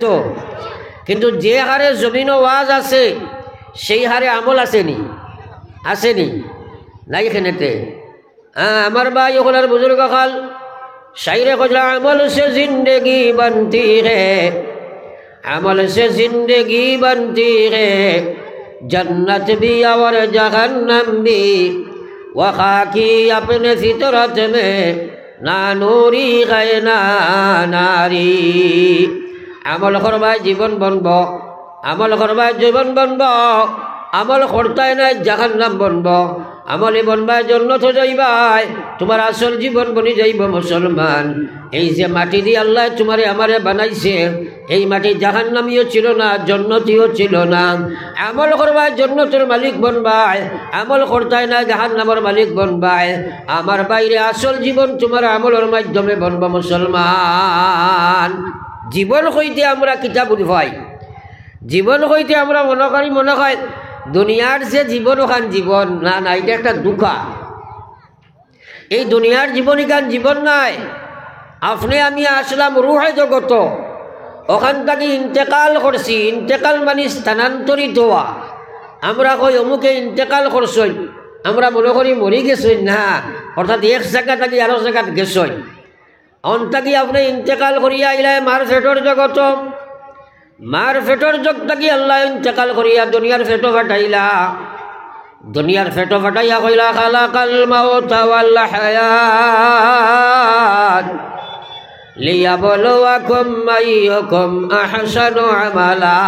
তো কিন্তু যে হারে জমিন ওয়াজ আছে সেই হারে আমল আসেনি নাই এখানেতে। আমার ভাই ওখানের বুজুর্গ খাল শাইরে কজলা আমল সে জিন্দগি बनती है, अमल से जिंदगी बनती है, जन्नत भी और जहन्नम भी, वखा की अपने फितरत में ना नूरी गए ना नारी। আমল করবাই জীবন বনব, আমল করবাই জীবন বনব, আমল করতাই নাই জাহান্নাম বনব, আমলে বনবাই জন্নত যাইবাই, তোমার আসল জীবন বনি যাইব মুসলমান। এই যে মাটি দিয়ে আল্লাহ তোমারে আমারে বানাইছে, এই মাটি জাহান্নামীও ছিল না, জন্নতিও ছিল না। আমল করবাই জন্নতের মালিক বনবাই, আমল করতাই না জাহান্নামের মালিক বনবাই। আমার বাইরে আসল জীবন তোমার আমলের মাধ্যমে বনব মুসলমান। জীবন হইতে আমরা কিতাব উঠবাই, জীবন হইতে আমরা মনে হয় দুনিয়ার যে জীবন ওখান জীবন না, না এটা একটা দুঃখা। এই দুনিয়ার জীবন এখান জীবন নাই। আপনি আমি আসলাম রুহে জগত, ওখান থেকে ইন্তেকাল করছি। ইন্তেকাল মানে স্থানান্তরিত হওয়া। আমরা কই অমুকে ইন্তেকাল করছই, আমরা মনে করি মরি গেছই না, অর্থাৎ এক জায়গা থেকে আরো জায়গাত গেছই। অন্তাকি আপনি ইন্তেকাল করিয়া আইলাই মার ফেটর জগত, মার ফেটর জগ থাকি আল্লাহ ইন্তেকাল করিয়া দুনিয়ার ফেটো ফাটাইলা। দুনিয়ার ফেটো ফাটাইয়া কইলা খালাকাল মাউতা ওয়াল হায়াত লিয়াবলুয়াকুম আইয়ুকুম আহসানু আমালা।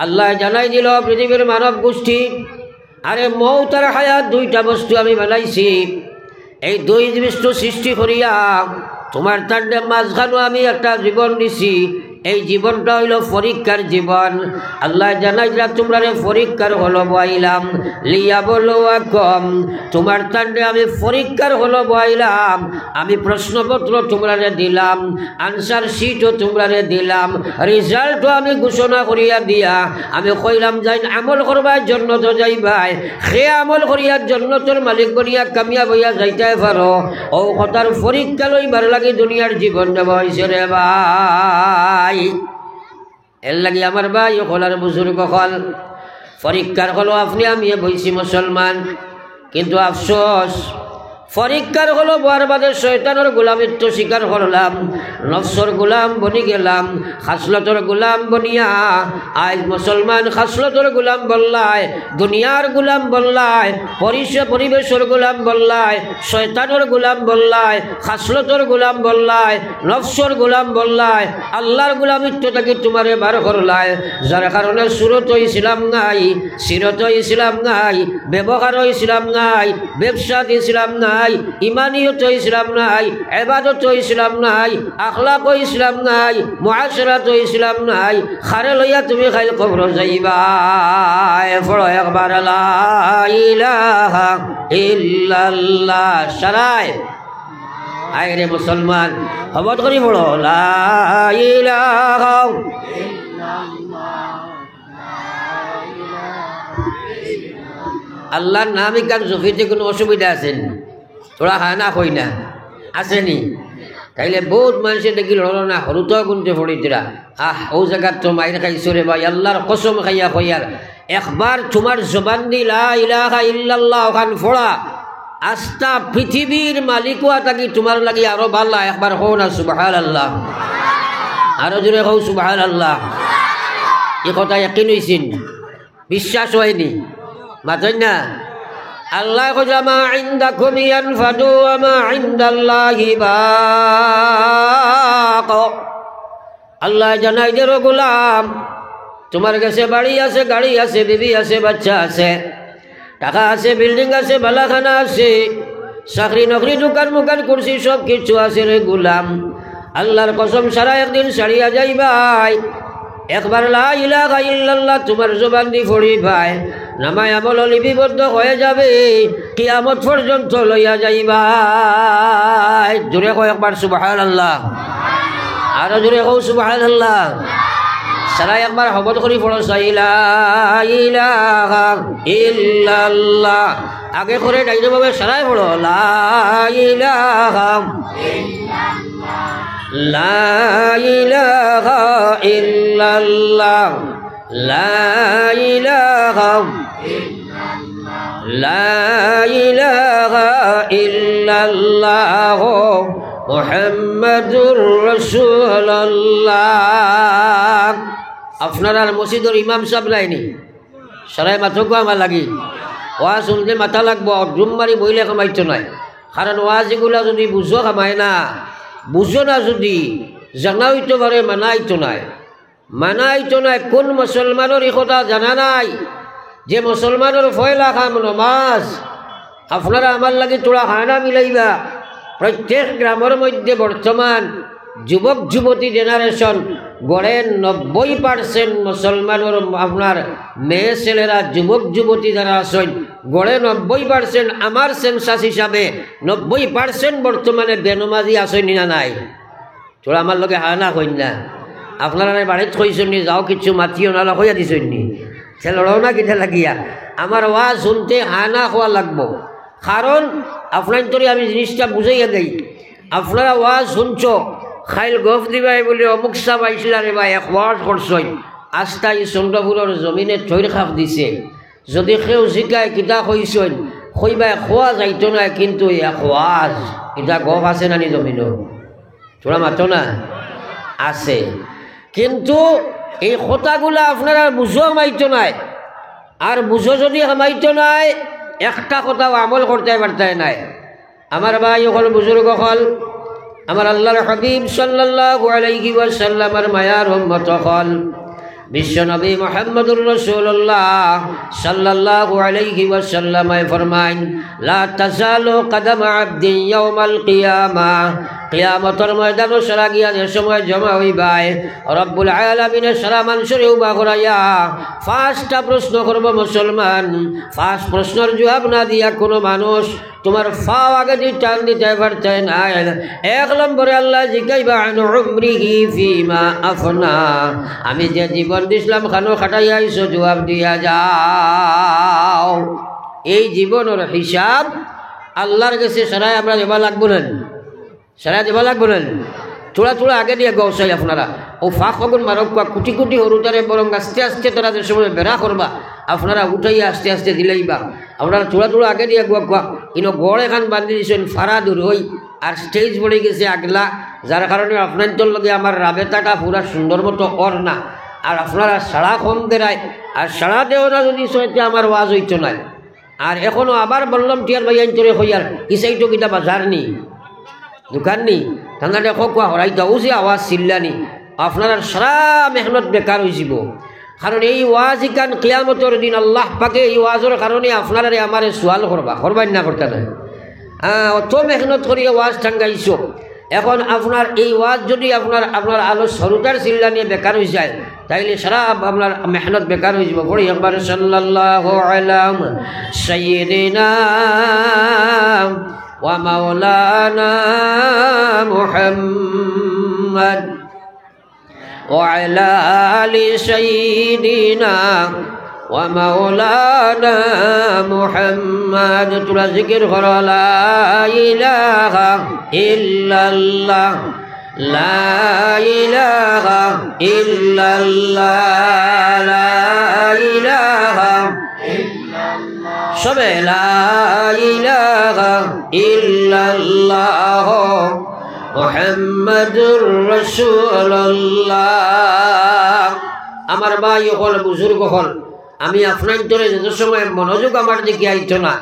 আল্লাহ জানাই দিল পৃথিবীর মানব গোষ্ঠী, আরে মৌত আর হায়াত দুইটা বস্তু আমি বানাইছি। এই দুই বস্তু সৃষ্টি করিয়া তোমার তার মাঝখানো আমি একটা জীবন দিছি। এই জীবনটা হইল পরীক্ষার জীবন। আল্লাহ জানাই দিলা তোমরা পরীক্ষার হলো বইলাম, লিয়া বলো কম তোমার তান্ডে আমি পরীক্ষার হলো বইলাম। আমি প্রশ্নপত্র তোমরা দিলাম, আনসার শিটও তোমরা দিলাম, রেজাল্টও আমি ঘোষণা করিয়া দিয়া আমি কইলাম যাই আমল করবার জন্য তো যাইবাই, সে আমল করিয়ার জন্য তোর মালিক বনিয়া কামিয়াব হইয়া যাইতে পারো। ও কথার পরীক্ষা লইবার লাগে দুনিয়ার জীবন দেওয়া হয়েছে রে ভাই। এর লাগে আমার ভাই ওখলার বুজুর্গ হল পরীক্ষার হলো আপনি আমি বইছি মুসলমান, কিন্তু আফসোস পরীক্ষার হলো বারবাদের শয়তানের গোলামিত্ব স্বীকার করলাম, নফসর গোলাম বনি গেলাম, খাসলতর গোলাম বনিয়া আজ মুসলমান খাসলতর গোলাম বললায়, দুনিয়ার গোলাম বললায়, পরিবেশের গোলাম বললায়, শয়তানের গোলাম বললায়, খাসলতর গোলাম বললায়, নফসর গোলাম বললায়, আল্লাহর গোলামিত্ব তাকে তোমারে বার করলায়। যার কারণে সুরত ইসলাম নাই, সিরত ইসলাম নাই, ব্যবহার ইসলাম নাই, ব্যবসাত ইসলাম নাই, ইমানিয়ত ইসলাম নাই, ইবাদত ইসলাম নাই, আখলাক ইসলাম নাই, মুআশরাত ইসলাম নাই। খারে লইয়া তুমি খাইল কবর যাইবা। পড়ো একবার লা ইলাহা ইল্লাল্লাহ সারায়। আয় রে মুসলমান হবত করি পড়ো লা ইলাহা আল্লাহর নামে কার জফিতে কোনো অসুবিধা আছেন? তোরা হানা কই না আসেনি? তাইলে বহুত মানুষে দেখি লড়ো না হরুত গুনতে ফড়িতরা ও জায়গার তো মাইর খাইছো রে ভাই, আল্লাহর কসম খাইয়া কইয়ার একবার তোমার জবান দি লা ইলাহা ইল্লাল্লাহ ওখান ফোড়া, আস্তা পৃথিবীর মালিকুয়া থাকি তোমার লাগি আরো ভাল্লা। একবার হো না সুবহানাল্লাহ, আরো জোরে হও সুবহানাল্লাহ। এ কথা একদিন হইছেন, বিশ্বাস হয়নি মাতই না। আল্লাহ কইলা মা ইনদাকুম ইয়ানফাদু ওয়া মা ইনদাল্লাহি বাক। আল্লাহ জানাই দে রে গোলাম, তোমার কাছে বাড়ি আছে, গাড়ি আছে, বিবি আছে, বাচ্চা আছে, টাকা আছে, বিল্ডিং আছে, বালাখানা আছে, চাকরি নকরি, দোকান মুকান কুরসি সব কিছু আছে রে গোলাম। আল্লাহর কসম সারা একদিন ছাড়িয়া যাইবাই। একবার লা ইলাহা ইল্লাল্লাহ তোমার জবান দি পড়ি ভাই, নামায় আমল লিপিবদ্ধ হয়ে যাবে, কিয়ামত পর্যন্ত লইয়া যাইবা। জোরে কয় একবার সুবহানাল্লাহ, আরো জোরে কও সুবহানাল্লাহ। সারা একবার হবত করি পড়ো লা ইলাহা ইল্লাল্লাহ। আগে করে ডাইরেভাবে সারাই পড়ো লা ইলাহা ইল্লাল্লাহ, লা ইলাহা ইল্লাল্লাহ লা ইলাহা ইল্লাল্লাহ মুহাম্মাদুর রাসূলুল্লাহ। আপনারা মসজিদের ইমাম সাহেব লাইনি সরাই মাথক আমার লাগি ওয়াজ শুনলে মাথা লাগবো, ডুম মারি বইলে কামাইতো নাই। কারণ ওয়াজ এগুলা যদি বুঝো কামায় না, বুঝো না যদি জানাইতো পারে মানাইতো নাই। কোন মুসলমানের এই কথা জানা নাই যে মুসলমানের ফয়লা খাম নমাজ। আপনারা আমার লাগে তোরা খানা মিলাইবা। প্রত্যেক গ্রামের মধ্যে বর্তমান যুবক যুবতী জেনারেশন গড়েন 90% মুসলমানের আপনার মেয়ে ছেলেরা যুবক যুবতী যারা আছেন গড়ে 90%। আমার সেন্সাস হিসাবে 90% বর্তমানে বেনমাজি আছেন না নাই? তোরা আমার লগে হানা কইন না। আপনারা বাড়িতে কইছেন নি যাও কিছু মাতিও নালা কইয়া দিছেন নি, সে লড়াও না কিটা লাগিয়া। আমার ওয়াজ শুনতে হানা হওয়া লাগবো। কারণ আপনার তোরে আমি জিনিসটা বুঝাইয়া দেই। আপনারা ওয়াজ শুনছ খাইল গফ দিবাই বলে অমুক সাহ আইসিলা রে ভাই এক ওয়াজ করছই, আস্তা এই চন্দ্রপুরের জমিনে থৈর খাপ দিছে। যদি কেউ জিকায় কিতা কইছেন কইবা খোয়া যাইতো না, কিন্তু এক ওয়াজ এটা গফ আছে না নি জমিন? তোরা মাতো না আছে, কিন্তু এই কথাগুলা আপনারা বুঝো মাইতো নাই। আর বুঝো যদি মাইতো নাই একটা কথাও আমল করতে পারতাই নাই। আমার ভাই হল বুজুর্গ হল, আমার আল্লাহর হাবিব সাল্লাল্লাহু আলাইহি ওয়াসাল্লামের মায়ার উম্মত হল বিশ্বনবী মুহাম্মদুর রাসূলুল্লাহ সাল্লাল্লাহু আলাইহি ওয়াসাল্লাম ফরমাইন লা তাজালু কদম আবদিন ইয়াউমাল কিয়ামাহ। কিয়ামতের ময়দানে সারা গিয়া যে সময় জমা হইবাই রব্বুল আলামিনের সারা মানুষের উবা করাইয়া ফার্স্টটা প্রশ্ন করব মুসলমান। ফার্স্ট প্রশ্নের জবাব না দিয়া কোনো মানুষ তোমার ফাও আগে দিয়ে টান দিতে পারতে না। 1 নম্বরে আল্লাহ জিজ্ঞাসা আন উমরিহি ফিমা আফনা, আমি যে জীবন দিছিলাম খানো খাটাইয়া আইছো জবাব দিয়া যাও। এই জীবনের হিসাব আল্লাহর কাছে সারাই আমরা দেবা লাগবো না, সারা দেবা লাগবো না। তোরা তোরা আগে দিয়ে গৌসাই আপনারা ও ফাঁক হগুন মারক কোটি কোটি হরুতারে বরং আস্তে আস্তে তোরা যে সময় বেড়া করবা আপনারা উঠাইয়া আস্তে আস্তে দিলেইবা। আপনারা তোরা তোরা আগে দিয়ে গুয়া ইনো গড় এখান বান্ধি দিয়েছেন ফারা দূর হই আর স্টেজ পড়ে গেছে আগলা, যার কারণে আপনার তোর লগে আমার রাবেতাটা পুরা সুন্দর মতো কর না। আর আপনারা সাড়া কম দেয় আর সাড়া দেওয়া না যদি সইতে আমার ওয়াজ হইতো না। আর এখনও আবার বললাম টিয়ার ভাইয়ান তোরে হইয়ার ইসাইটো কিতা বাজার নি দোকান নি ঠান্ডা দেখো কোয়া হরাইতা ও যে আওয়াজ চিল্লানি আপনার সারা মেহনত বেকার হয়ে যাব। কারণ এই ওয়াজ ইকান কিয়ামতের দিন আল্লাহ পাকে এই ওয়াজের কারণে আপনারা আমার সোয়াল করবাই না করতে না। অত মেহনত করিয়া ওয়াজ ঠাঙ্গাইছো, এখন আপনার এই ওয়াজ যদি আপনার আপনার আলো সরুতার চিল্লা নিয়ে বেকার হয়ে যায় তাইলে সারা আপনার মেহনত বেকার হয়ে যাব। পড়ি একবার সাল্লাল্লাহু আলা সাইয়্যিদিনা ওয়া মাওলানা মুহাম্মদ ওয়া আলা আলি সাইয়্যিদিনা ওয়া মাওলানা মুহাম্মদ। তোরা জিকির করো লা ইলাহা ইল্লাল্লাহ লা ইলাহা ইল্লাল্লাহ লা ইলাহা সবে লা ইলাহা ইল্লাল্লাহ মুহাম্মাদুর রাসূলুল্লাহ। আমার ভাই হল বুজুর্গ হল, আমি আপনার ধরে যত সময় মনোযোগ আমার দিকে আইতো না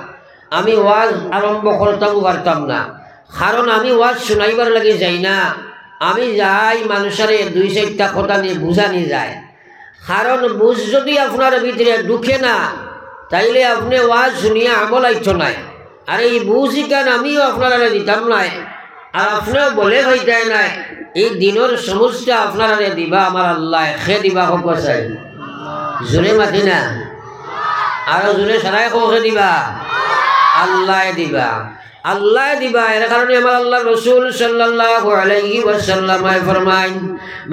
আমি ওয়াজ আরম্ভ করতাম পারতাম না। কারণ আমি ওয়াজ শোনাইবার লাগে যাই না, আমি যাই মানুষের 2-4টা কথা নিয়ে বুঝানি যায়। কারণ বুঝ যদি আপনার ভিতরে ঢুকে না তাইলে আপনি ওয়াজ শুনিয়া আমল আইতো নাই। আর এই বুঝি কান আমিও আপনারা দিতাম নাই আর আপনিও বলে হইতাই নাই। এই দিনের সমস্যা আপনারা দিবা আমার আল্লাহ খে দিবা হোক চাই জোরে মাতি না আরো জোরে সারাই খে দিবা আল্লাহ দিবা আল্লাহ দিবা। এর কারণে আমার আল্লাহ রাসূল সাল্লাল্লাহু আলাইহি ওয়াসাল্লাম ফরমায়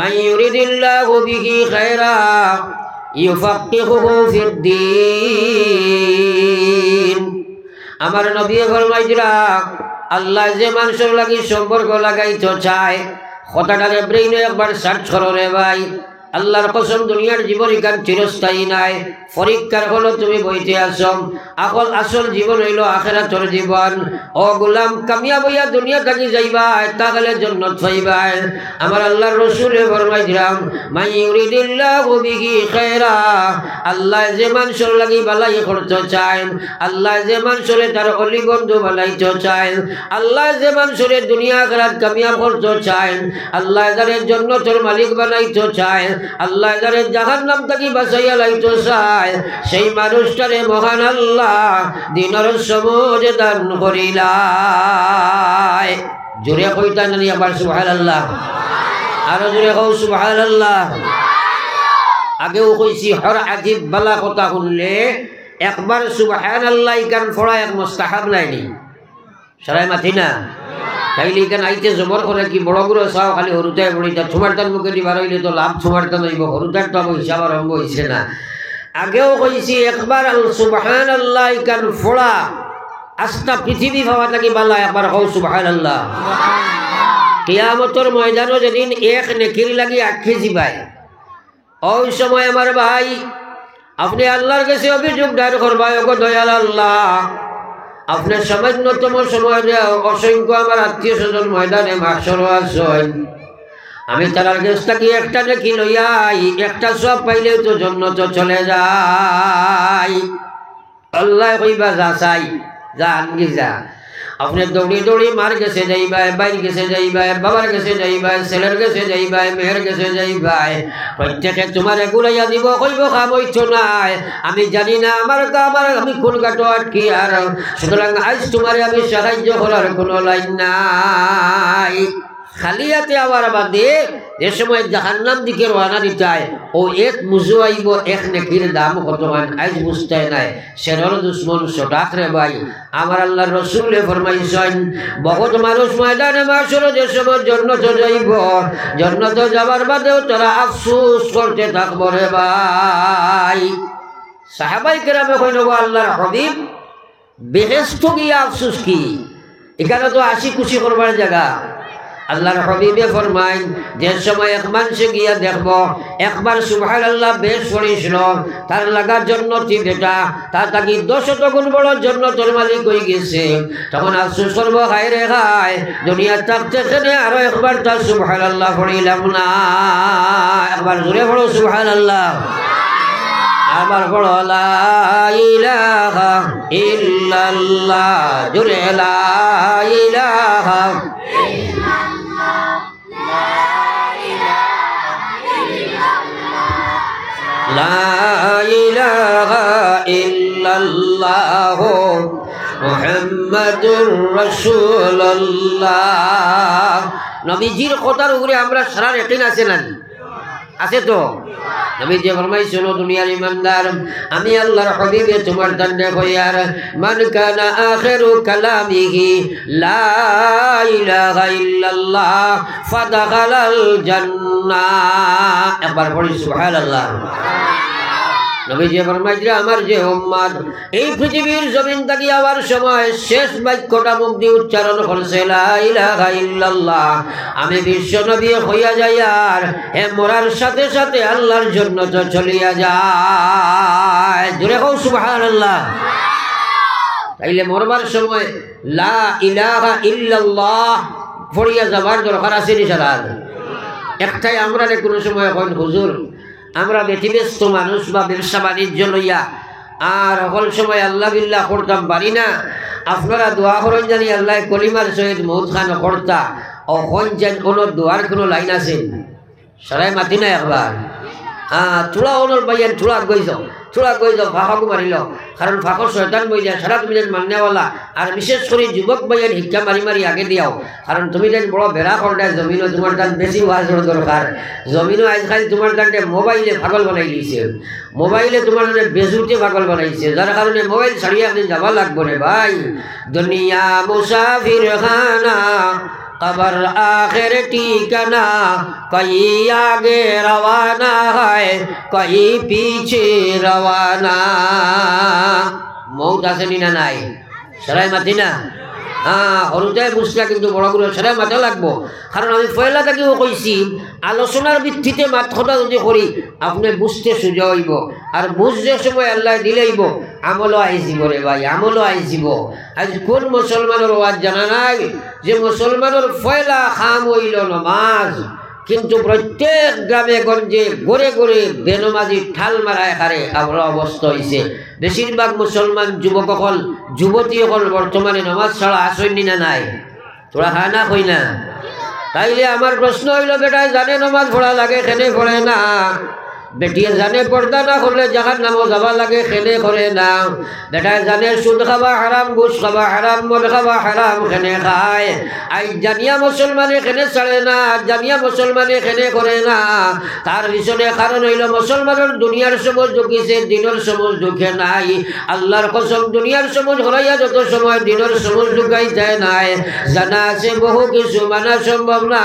মান ইউরিদিল্লাহু বিহি খায়রা ইউফাক্কিহুহু ফিদ্দীন। আমার নবী ফরমাইছিলা আল্লাহ যে মানুষের লাগি সম্পর্ক লাগাইতে চায় কথাটারে ব্রেইনে একবার সার্চ করো রে ভাই। আল্লাহর কসম দুনিয়ার জীবন ইকান চিরস্থায়ী নাই, পরীক্ষার হলো তুমি বইতে আসো। আসল জীবন হইল আখিরাতের জীবন। ও গোলাম, কামিয়াব হইয়া দুনিয়া থাকি যাইবাই, তাহলে জান্নাত পাইবাই। আমার আল্লাহর রাসূল ফরমাইছিলাম, মান ইউরিদিল্লাহু বিহি খায়রা, আল্লাহ যে মানুষের লাগি বালাই করতে চায়, আল্লাহ যে মানুষের তার অলি বন্ধু বানাইতে চায়, আল্লাহ যে মানুষের দুনিয়া আখিরাত কামিয়াব করতে চায়, আল্লাহ যারে জান্নাতের মালিক বানাইতে চায়, আল্লাহ যারে জাহান্নাম থেকে বাঁচাইয়া লাইতে চায়, সেই মানুষটারে মহান আল্লাহ দিনের সময় দান করিলায়। জোরে কইতা জানি আবার সুবহানাল্লাহ, আরো জোরে কও সুবহানাল্লাহ। আগেও কইছি হর আজিব বালা কথা শুনলে একবার সুবহানাল্লাহ ইকান পড়া এক মুস্তাহাব নাইনি, সরাই মাথি না তাইলে ইকান আইতে জবর করে কি বড় বড় চাও খালি হরুতাই পড়িতা, তোমার তার মুখে দিবার হইলে তো লাভ তোমার তান হইব, হরুতার তো আমার হিসাব আরম্ভ হইছে না। আগেও কইছি একবার সুবহানাল্লাহ ইকান পড়া আস্তা পৃথিবী ভাবা থাকি বালা, একবার কও সুবহানাল্লাহ। কিয়ামতের ময়দানও যেদিন এক নেকির লাগি আটকে যাবাই, ওই সময় আমার ভাই আপনি আল্লাহর কাছে অভিযোগ দায়ের করবাই, ওগো দয়াল আল্লাহ, আপনার সামান্যতম সময় অসংখ্য আমার আত্মীয় স্বজন ময়দানে মাহশরে আছেন, আমি তার কাছ থেকে একটা নেকি লইয়াই, একটা সব পাইলেও তো জান্নাত চলে যায়। আল্লাহ কইবা যা চাই যা আনগি যা। আপনি দৌড়ি দৌড়ি মার গেছে যাইবাই, বাইর গেছে যাইবাই, বাবার গেছে যাইবাই, ছেলের গেছে যাইবাই, মেয়ের গেছে যাইবাই, প্রত্যেকে তোমার গুলাইয়া দিব, কইব খামইছ নাই, আমি জানি না আমার আমি কোন কাটো আটকি, আর সুতরাং আজ তোমার আমি সাহায্য করার কোনো লাইন নাই। খালিয়াতে আবার বাদে যে সময় জাহান্নাম দিকে রওনা দিতায়, ও এক মুজু আইব, এক নেকির দাম কত হয় আজ বুঝতে নাই। সেরর দুশ্মন সটাক রে ভাই, আমার আল্লাহর রাসূল ফরমাইছেন, বহুত মানুষ ময়দানে মাশরে যে সময় জান্নাতে যাইব, জান্নাতে যাবার বাদেও তারা আফসোস করতে থাকবে রে ভাই। সাহাবায়ে কেরামে কইল, আল্লাহর হাবিব, বেহেশত গিয়া আফসোস কি, এখানে তো হাসি খুশি করবার জায়গা। আল্লাহর হাবিবে ফরমাইন, যে সময় এক মানুষে গিয়া দেখব একবার সুবহানাল্লাহ বেশ পড়িছিল, তার লাগার জান্নাতি বেটা তার তাকি 10 গুণ বড় জান্নাতের মালিক হয়ে গেছে, তখন আফসোস করব, হায় রে হায়, দুনিয়া থাকতে কেনে আরো একবার তার সুবহানাল্লাহ পড়িলাম না। একবার জোরে পড়ো সুবহানাল্লাহ, আবার পড়ো লা ইলাহা ইল্লাল্লাহ, জোরে লা ইলাহা লা ইলাহা ইল্লাল্লাহ মুহাম্মাদুর রাসূলুল্লাহ। নবীজির কথার উপরে আমরা সারা ইয়াকিন আছে না? আছে তো। নবীজি ফরমাইছেন, দুনিয়ার ইমানদার, আমি আল্লাহর হাবিবে তোমার দান্ডে কইয়ার, মান কানা আখিরু কালামিহি লা ইলাহা ইল্লাল্লাহ ফাদাখালাল জান্নাহ। একবার পড়ি সুবহানাল্লাহ। নবীজি ফরমাইছেন, আমার যে উম্মত এই পৃথিবীর জমিন থেকে আবার সময় শেষ বাক্যটা মুখ দিয়ে উচ্চারণ করছে লা ইলাহা ইল্লাল্লাহ, আমি বিশ্ব নবী হইয়া যাই, আর হে মরার সাথে সাথে আল্লাহর জন্য তো চলিয়া যায়। জোরে কও সুবহানাল্লাহ। তাইলে মরবার সময় লা ইলাহা ইল্লাল্লাহ পড়িয়া যাবার দরকার আছে নি? সারা একটাই আমরা কোনো সময় এখন হুজুর আমরা ব্যতিব্যস্ত মানুষ বা ব্যবসা বাণিজ্য লইয়া আর সকল সময় আল্লাহ বিল্লাহ করতাম পারি না, আপনারা দোয়া করেন জানি আল্লাহ কলিমার সহিত মৌত খান করতা, অখন যেন কোনো দোয়ার কোনো লাইন আছে সরাই মাতি না একবার। থোড়া ওনর বাইয়ান থোড়া গই যাও ফাঁকাকু মারিল, কারণ ফাঁকর শয়তান বই যায়, সারা তুমি যেন মান্যওয়ালা, আর বিশেষ করে যুবক বাইয়ান শিক্ষা মারি মারি আগে দিয়াও, কারণ তুমি যেন বড় বেড়া করলে জমিনও তোমার তান বেশি ওয়াজর দরকার। জমিনও আজকাল তোমার তানটে মোবাইলে পাগল বানাই দিয়েছে, মোবাইলে তোমার বেজুতে পাগল বানাইছে, যার কারণে মোবাইল ছাড়িয়ে একদিন যাওয়া লাগবো রে ভাই। দুনিয়া মুসাফির খানা, कबर आखिर ठिकाना, कहीं आगे रवाना है कहीं पीछे रवाना। मौत आसे नी ना নাই সরাই মাতি না? সৰুতে বুঝলা কিন্তু বড়গুলো সেটা মাথা লাগবো কারণ আমি পয়লা থেকেও কইছি আলোচনার ভিত্তিতে মাত কথা যদি করি আপনি বুঝতে সুযোগ হইব আর বুঝতে সময় আল্লাহ দিলেইব আমলও আইসিব রে ভাই আমলও আইসিব আজ কোন মুসলমানের ওয়াজ জানা নাই যে মুসলমানের পয়লা খাম হইল নমাজ কিন্তু প্রত্যেক গ্রামে গঞ্জে গড়ে গড়ে বেনমাজি ঠাল মারায় হারে আমরা অবস্থা হয়েছে বেশিরভাগ মুসলমান যুবকসকল যুবতীসকল বর্তমানে নমাজ ছাড়া আসেননি না নাই তোরা হা না কই না তাইলে আমার প্রশ্ন হইল বেটায় জানে নমাজ পড়া লাগে খেনে পড়ে না বেটিয়ে জানে পর্দা না করলে জাহার নামও যাবা লাগে খেনে করে না বেটায় জানে সুদ খাবা হারাম ঘুষ খাবা হারাম মদ খাবা হারাম খেনে খায় আই জানিয়া মুসলমানে খেনে ছাড়ে না জানিয়া মুসলমানে খেনে করে না তার পিছনে কারণ হইল মুসলমানের দুনিয়ার সময় ঢুকিছে দিনের সময় ঢুকে নাই আল্লাহর কসম দুনিয়ার সময় হরাইয়া যত সময় দিনের সময় ঢুকাই যায় নাই জানা আছে বহু কিছু মানা সম্ভব না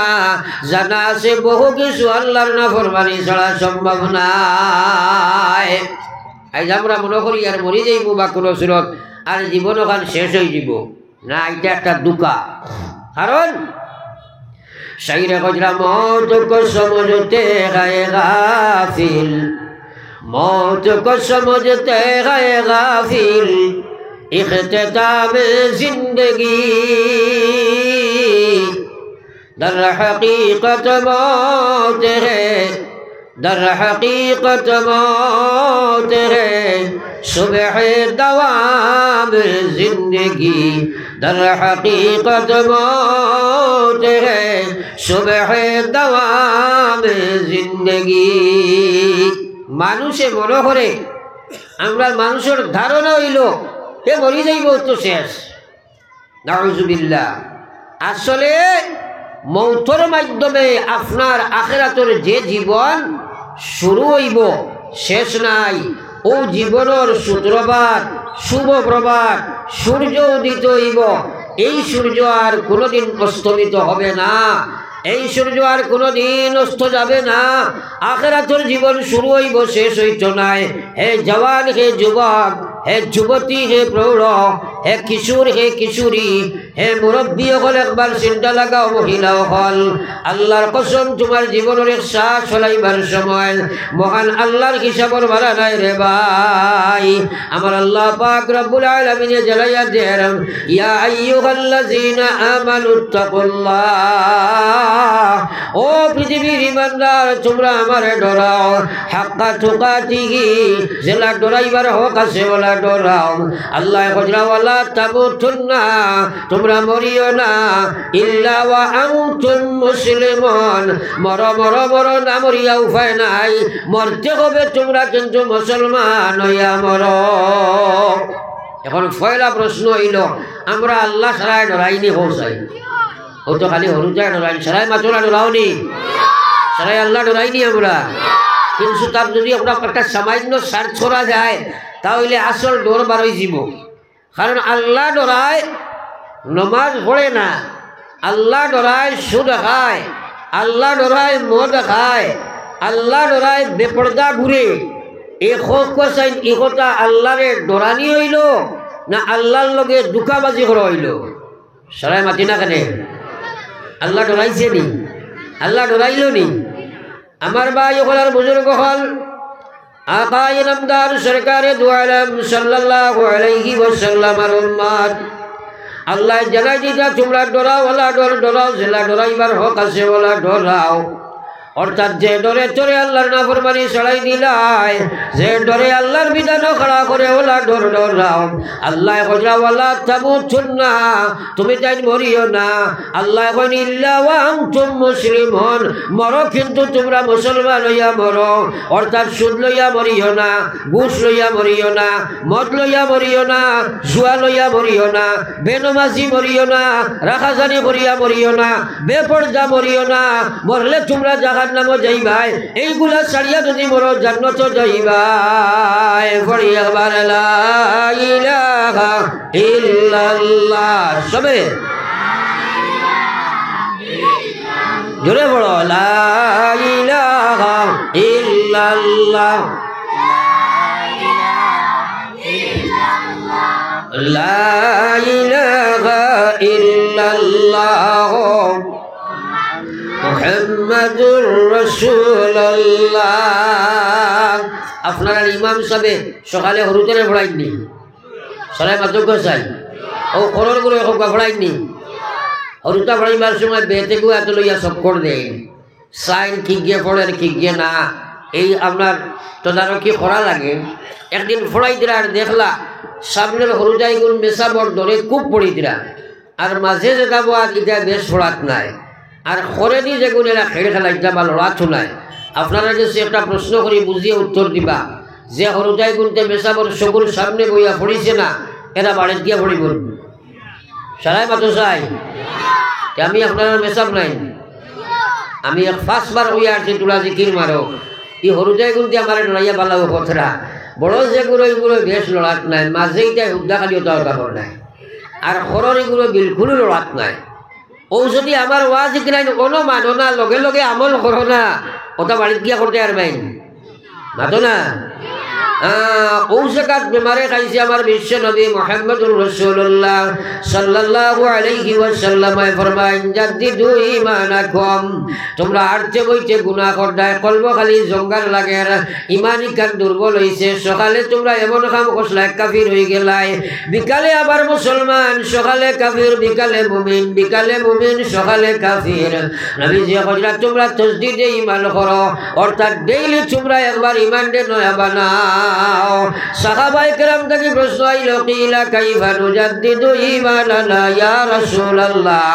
জানা আছে বহু কিছু আল্লাহর নাফরমানি ছাড়া সম্ভব না আজ আমরা মনে করি আর মরি যাইব বা কোনো সুরত আর জীবন ওখান শেষ হয়ে যাব না এটা একটা দুকা কারণ শাইরে কজরা মৌত কো সমঝতে গায়ে গাফিল মৌত কো সমঝতে গায়ে গাফিল ইখতিতাম জিন্দগি در حقیقت موت ہے در حقیقت موت ہے صبح دوام زندگی در حقیقت موت ہے صبح دوام জিন্দগি মানুষে মনে করে আমরা মানুষের ধারণা হইল এ মরি যাইব তো শেষ নাউজুবিল্লাহ আসলে মৌতর মাধ্যমে আপনার আখিরাতের যে জীবন শুরু হইব শেষ নাই ও জীবনের সূত্রপাত শুভ প্রভাত সূর্য উদিত হইব এই সূর্য আর কোনোদিন অস্তমিত হবে না এই সূর্য আর কোনোদিন অস্ত যাবে না আখিরাতের জীবন শুরু হইব শেষ হইত নাই হে জওয়ান হে যুবক হে যুবতী হে প্রৌঢ় হে কিশোর হে কিশোরী হে মুরব্বী হল একবার চিন্তা লাগাও মহিলা হল আল্লাহর কসম তোমার জীবনের এক শ্বাস চলাইবার সময় মহান আল্লাহর হিসাবর ভাড়া নাই রে ভাই আমার আল্লাহ পাক রব্বুল আলামিন জানাইয়া দেন ইয়া আইয়ুহাল্লাযীনা আমানুত্তাকুল্লাহ ও পৃথিবীর ঈমানদার তোমরা আমারে ডরাও হাক্কা তুকাতিহি যেলা ডরাইবার হক আছে ওলা ডরাও আল্লাহ কইরা ওয়ালা তামুতুন্না তোমরা মরিও না ইল্লা ওয়া আনতুম মুসলিমুন মর মর মর না মরিয়া উপায় নাই মরতে হবে তোমরা কিন্তু মুসলমান হইয়া মর এখন পয়লা প্রশ্ন হইল আমরা আল্লাহ ছাড়া ডরাইনি হোসাই ও তো খালি হরুজায় ডরাইনি সারাই মাত্রা ডরাওনি সারাই আল্লাহ ডরাইনি আমরা কিন্তু তার যদি আমরা একটা সামান্য সার্চ করা যায় তাহলে আসল ডর বারোই যাব কারণ আল্লাহ ডরায় নমাজ পড়ে না আল্লাহ ডরায় সুদ খায় আল্লাহ ডরায় মদ খায় আল্লাহ ডরায় বেপর্দা ঘুরে এ চাই এ কথা আল্লাহরে ডরানি হইল না আল্লাহর লগে দুকাবাজি করা হইল সারাই মাতি না কেন আল্লাহ ডরাইছে নি আল্লাহ ডরাইল নি আমার ভাই ওখানে বুজুর্গ হল আকায়ে নামদার সরকারে দু আলম সাল্লাল্লাহু আলাইহি ওয়াসাল্লামের উম্মত আল্লাহ জানাই দিতা তোমরা ডরাও ওলা ডর ডরাও জেলা ডরাইবার হক আছে ওলা ডরাও অর্থাৎ যে ডরে তোরে আল্লাহর নাফরমানি ছড়াই দিলাই যে ডরে আল্লাহর বিধান খাড়া করে ওলা ডর ডরাও আল্লাহ কইরা ওয়ালা তামুতুন্না তুমি তাই মরিও না আল্লাহ কইন ইল্লা ওয়া আনতুম মুসলিমুন মরো কিন্তু তোমরা মুসলমান হইয়া মরো অর্থাৎ সুদ লইয়া মরিও না ঘুষ লইয়া মরিও না মদ লইয়া মরিও না জুয়া লইয়া মরিও না বেনমাজি মরিও না রাখাজানি করিয়া মরিও না বেপর্দা মরিও না মরলে তোমরা জাহান্নামে যাইবাই এইগুলা ছাড়িয়া যদি মরো জান্নাতে যাইবাই পড়ি একবার লা ইলাহা ইল্লাল্লাহ সবে জোরে বলো লা ইলাহা ইল্লাল্লাহ লা ইলাহা ইল্লাল্লাহ মুহাম্মাদুর রাসূলুল্লাহ। আপনারা ইমাম সাহেব সকালে হরুতরে পড়াইনি, সরাই মাতক চাই ও করর করে পড়াইনি। হরুতা পড়াইবার সময় বেতে গু এত লইয়া চক্কর দেয়, সাইন কি গিয়ে পড়ে আর কি গিয়ে না, এই আপনার তদারকি করা লাগে। একদিন ফড়াই দিলা আর দেখলা সামনের হরুজাই গুণ মেশাবর ধরে খুব পড়ি দিলা, আর মাঝে যে যাবো আর এটা বেশ ফোড়াত নাই, আর খরে দি যে গুণেরা খেড়ে খেলাইতা বা লড়াতো নাই। আপনারা যে একটা প্রশ্ন করি বুঝিয়ে উত্তর দিবা, যে হরুজাই গুণতে মেশাবর সকল সামনে বইয়া পড়িছে না, এরা বাড়ির গিয়া পড়িব সারাই মাতো চাই। আমি আপনারা মেশাব নাই, আমি এক ফার্স্টবার হইয়া আসছি তোলা জিকির মারো ই হরুজাই গুণতে আমার লড়াইয়া পালাবো কথাটা বড় যে গুলো এগুলো বেশ লড়াত নাই, মাঝে ইটাই হুদ্দা খালিও তার কাপড় নাই, আর খরর এগুলো বিলকুল লড়াত নাই। ও যদি আমার ওয়াজ ইকরাইন কোনো মানো না, লগে লগে আমল করো না, ওটা বাড়িতে গিয়া করতে আর মাইন মাতো না। ঔষকাত বেমারে খাইছে আমার বিশ্ব নবী মুহাম্মদুর রাসূলুল্লাহ সাল্লাল্লাহু আলাইহি ওয়াসাল্লাম ফরমায়েন জাদ্দিদু ঈমানাকুম, তোমরা আরতে বইতে গুনাহ করদায় কলব খালি জঙ্গার লাগে, ঈমানি কান দুর্বল হইছে। সকালে তোমরা এমন কাম করছলাই কাফির হয়ে গেলাই, বিকালে আবার মুসলমান, সকালে কাফির বিকালে মুমিন, বিকালে মুমিন সকালে কাফির। নবী যে কইরা তোমরা তাজদীদে ঈমান করো, অর্থাৎ ডেইলি তোমরা একবার ঈমান দে নয়া বানাও। সাহাবায়ে কেরাম থেকে প্রশ্ন আইল কিলা কাইফা নুজাদ্দিদু ঈমানানা ইয়া রাসূলুল্লাহ,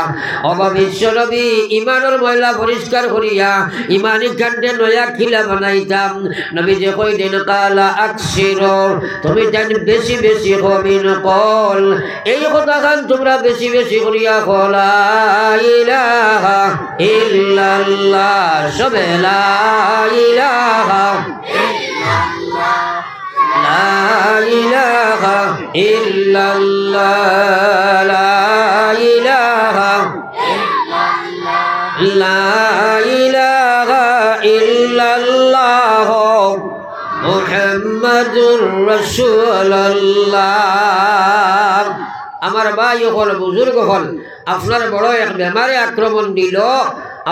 ও বিশ্ব নবী ঈমানের ময়লা পরিষ্কার করিয়া ঈমানি কাণ্ডে নয়া খিলা বানাইতাম। নবী যে কই দেন কালা আকসিরু, তুমি জান বেশি বেশি কমিন কল, এই কথা গান তোমরা বেশি বেশি করিয়া কলা ইলাহা ইল্লাল্লাহ, সবে লা ইলাহা লা ইলাহা ইল্লাল্লাহ, লা ইলাহা লা ইলাহা ইল্লাল্লাহ মুহাম্মাদুর রাসূলুল্লাহ। আমার ভাই হল বুজুর্গ হল, আপনার বড় এক বেমারে আক্রমণ দিল,